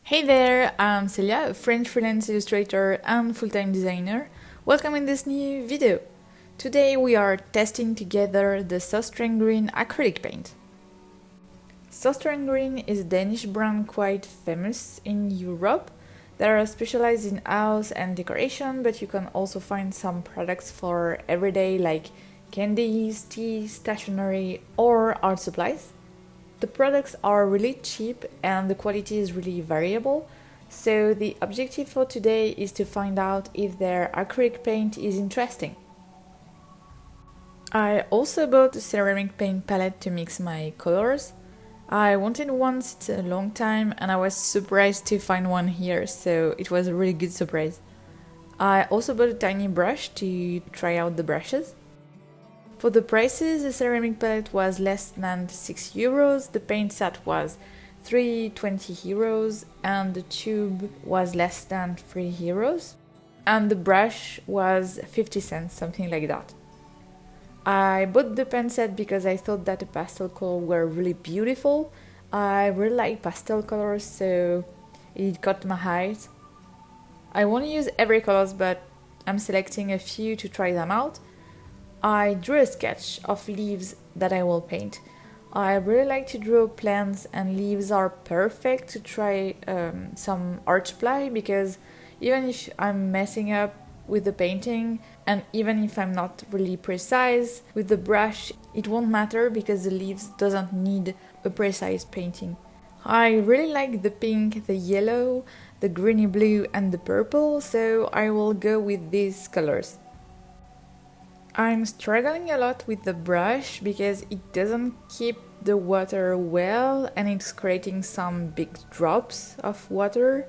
Hey there, I'm Celia, a French freelance illustrator and full-time designer. Welcome in this new video. Today we are testing together the Søstrene Green acrylic paint. Søstrene Green is a Danish brand quite famous in Europe. They are specialized in house and decoration, but you can also find some products for everyday like candies, tea, stationery or art supplies. The products are really cheap and the quality is really variable, so the objective for today is to find out if their acrylic paint is interesting. I also bought a ceramic paint palette to mix my colors. I wanted one since a long time and I was surprised to find one here, so it was a really good surprise. I also bought a tiny brush to try out the brushes. For the prices, the ceramic palette was less than 6 euros, the paint set was 320 euros, and the tube was less than 3 euros, and the brush was 50 cents, something like that. I bought the pen set because I thought that the pastel colors were really beautiful. I really like pastel colors, so it caught my eye. I won't use every colors, but I'm selecting a few to try them out. I drew a sketch of leaves that I will paint. I really like to draw plants and leaves are perfect to try some art supply because even if I'm messing up with the painting and even if I'm not really precise with the brush, it won't matter because the leaves doesn't need a precise painting. I really like the pink, the yellow, the greeny blue and the purple, so I will go with these colors. I'm struggling a lot with the brush because it doesn't keep the water well and it's creating some big drops of water.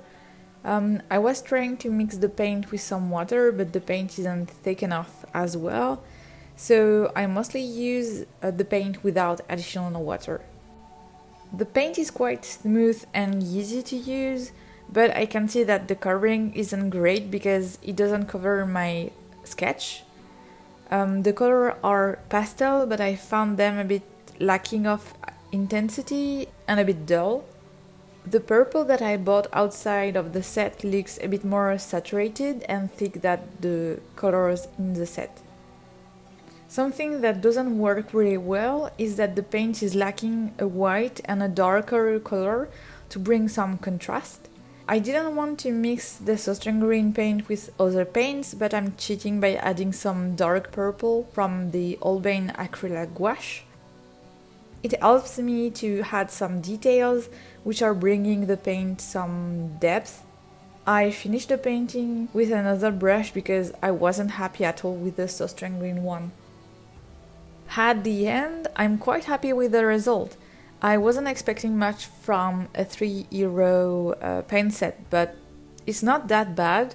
I was trying to mix the paint with some water, but the paint isn't thick enough as well, so I mostly use the paint without additional water. The paint is quite smooth and easy to use, but I can see that the covering isn't great because it doesn't cover my sketch. The colors are pastel, but I found them a bit lacking of intensity and a bit dull. The purple that I bought outside of the set looks a bit more saturated and thick than the colors in the set. Something that doesn't work really well is that the paint is lacking a white and a darker color to bring some contrast. I didn't want to mix the Søstrene Green paint with other paints, but I'm cheating by adding some dark purple from the Holbein Acrylic Gouache. It helps me to add some details, which are bringing the paint some depth. I finished the painting with another brush because I wasn't happy at all with the Søstrene Green one. At the end, I'm quite happy with the result. I wasn't expecting much from a 3 euro paint set, but it's not that bad.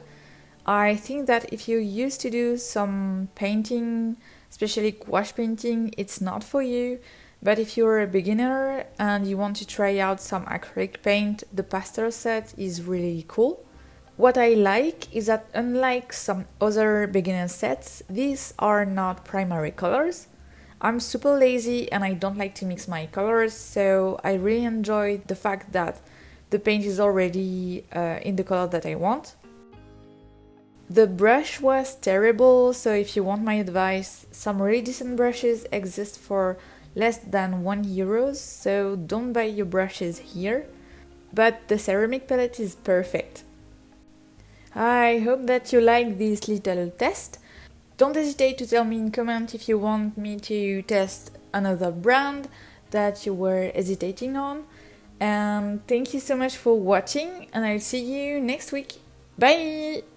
I think that if you used to do some painting, especially gouache painting, it's not for you. But if you're a beginner and you want to try out some acrylic paint, the pastel set is really cool. What I like is that unlike some other beginner sets, these are not primary colors. I'm super lazy and I don't like to mix my colors, so I really enjoy the fact that the paint is already in the color that I want. The brush was terrible, so if you want my advice, some really decent brushes exist for less than 1 euro, so don't buy your brushes here. But the ceramic palette is perfect. I hope that you like this little test. Don't hesitate to tell me in comment if you want me to test another brand that you were hesitating on. And thank you so much for watching and I'll see you next week. Bye!